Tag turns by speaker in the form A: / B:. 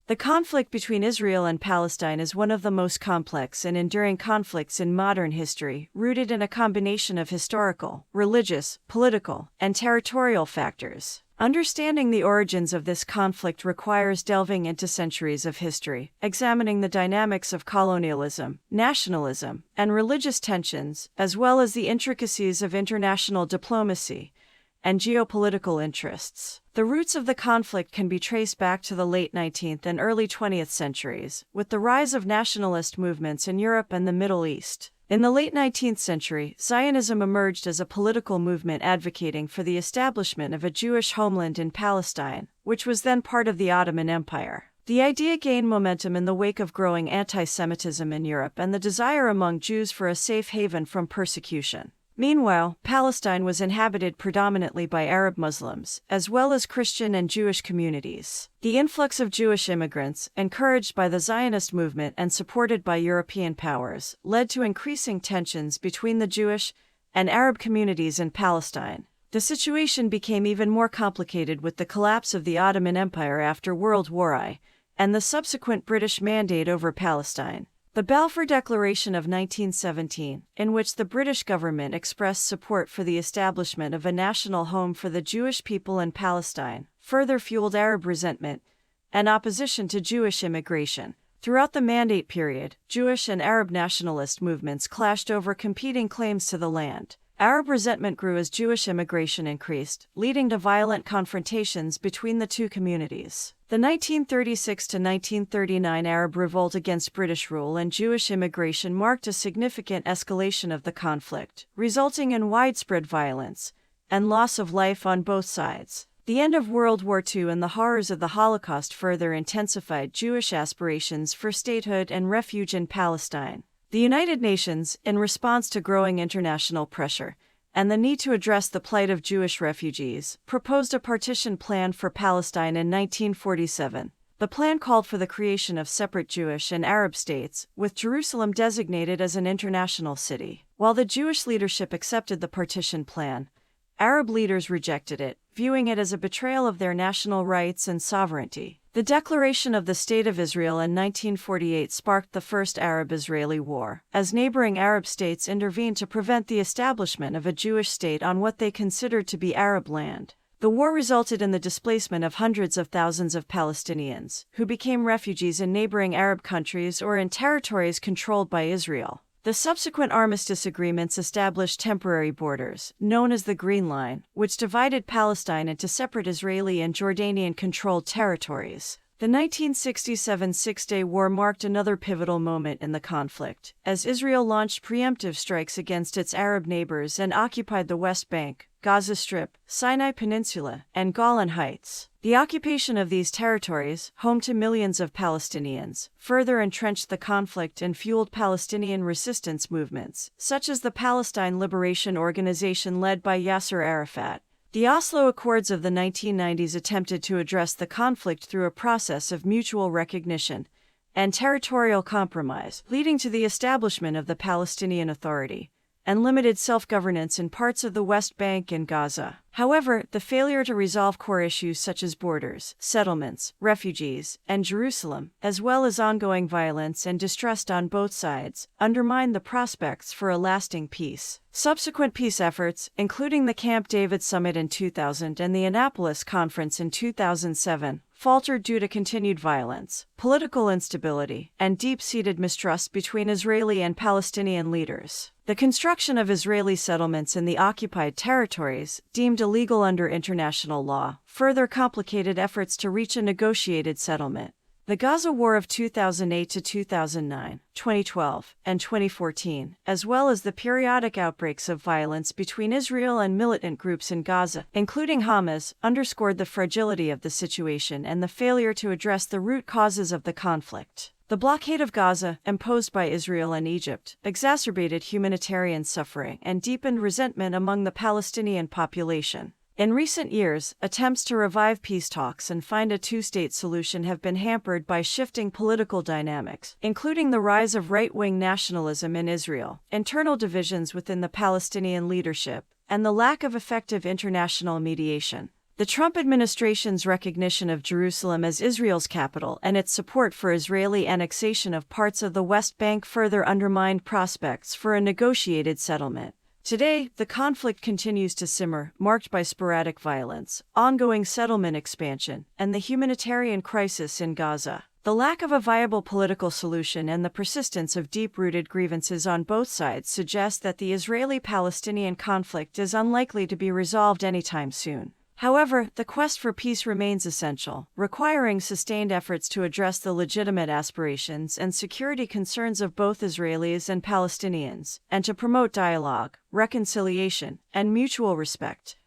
A: The conflict between Israel and Palestine is one of the most complex and enduring conflicts in modern history, rooted in a combination of historical, religious, political, and territorial factors. Understanding the origins of this conflict requires delving into centuries of history, examining the dynamics of colonialism, nationalism, and religious tensions, as well as the intricacies of international diplomacy and geopolitical interests. The roots of the conflict can be traced back to the late 19th and early 20th centuries, with the rise of nationalist movements in Europe and the Middle East. In the late 19th century, Zionism emerged as a political movement advocating for the establishment of a Jewish homeland in Palestine, which was then part of the Ottoman Empire. The idea gained momentum in the wake of growing anti-Semitism in Europe and the desire among Jews for a safe haven from persecution. Meanwhile, Palestine was inhabited predominantly by Arab Muslims, as well as Christian and Jewish communities. The influx of Jewish immigrants, encouraged by the Zionist movement and supported by European powers, led to increasing tensions between the Jewish and Arab communities in Palestine. The situation became even more complicated with the collapse of the Ottoman Empire after World War I and the subsequent British mandate over Palestine. The Balfour Declaration of 1917, in which the British government expressed support for the establishment of a national home for the Jewish people in Palestine, further fueled Arab resentment and opposition to Jewish immigration. Throughout the Mandate period, Jewish and Arab nationalist movements clashed over competing claims to the land. Arab resentment grew as Jewish immigration increased, leading to violent confrontations between the two communities. The 1936 to 1939 Arab revolt against British rule and Jewish immigration marked a significant escalation of the conflict, resulting in widespread violence and loss of life on both sides. The end of World War II and the horrors of the Holocaust further intensified Jewish aspirations for statehood and refuge in Palestine. The United Nations, in response to growing international pressure and the need to address the plight of Jewish refugees, proposed a partition plan for Palestine in 1947. The plan called for the creation of separate Jewish and Arab states, with Jerusalem designated as an international city. While the Jewish leadership accepted the partition plan, Arab leaders rejected it, viewing it as a betrayal of their national rights and sovereignty. The declaration of the State of Israel in 1948 sparked the First Arab-Israeli War, as neighboring Arab states intervened to prevent the establishment of a Jewish state on what they considered to be Arab land. The war resulted in the displacement of hundreds of thousands of Palestinians, who became refugees in neighboring Arab countries or in territories controlled by Israel. The subsequent armistice agreements established temporary borders, known as the Green Line, which divided Palestine into separate Israeli and Jordanian-controlled territories. The 1967 Six-Day War marked another pivotal moment in the conflict, as Israel launched preemptive strikes against its Arab neighbors and occupied the West Bank, Gaza Strip, Sinai Peninsula, and Golan Heights. The occupation of these territories, home to millions of Palestinians, further entrenched the conflict and fueled Palestinian resistance movements, such as the Palestine Liberation Organization led by Yasser Arafat. The Oslo Accords of the 1990s attempted to address the conflict through a process of mutual recognition and territorial compromise, leading to the establishment of the Palestinian Authority and limited self-governance in parts of the West Bank and Gaza. However, the failure to resolve core issues such as borders, settlements, refugees, and Jerusalem, as well as ongoing violence and distrust on both sides, undermined the prospects for a lasting peace. Subsequent peace efforts, including the Camp David Summit in 2000 and the Annapolis Conference in 2007, faltered due to continued violence, political instability, and deep-seated mistrust between Israeli and Palestinian leaders. The construction of Israeli settlements in the occupied territories, deemed illegal under international law, further complicated efforts to reach a negotiated settlement. The Gaza War of 2008 to 2009, 2012, and 2014, as well as the periodic outbreaks of violence between Israel and militant groups in Gaza, including Hamas, underscored the fragility of the situation and the failure to address the root causes of the conflict. The blockade of Gaza, imposed by Israel and Egypt, exacerbated humanitarian suffering and deepened resentment among the Palestinian population. In recent years, attempts to revive peace talks and find a two-state solution have been hampered by shifting political dynamics, including the rise of right-wing nationalism in Israel, internal divisions within the Palestinian leadership, and the lack of effective international mediation. The Trump administration's recognition of Jerusalem as Israel's capital and its support for Israeli annexation of parts of the West Bank further undermined prospects for a negotiated settlement. Today, the conflict continues to simmer, marked by sporadic violence, ongoing settlement expansion, and the humanitarian crisis in Gaza. The lack of a viable political solution and the persistence of deep-rooted grievances on both sides suggest that the Israeli-Palestinian conflict is unlikely to be resolved anytime soon. However, the quest for peace remains essential, requiring sustained efforts to address the legitimate aspirations and security concerns of both Israelis and Palestinians, and to promote dialogue, reconciliation, and mutual respect.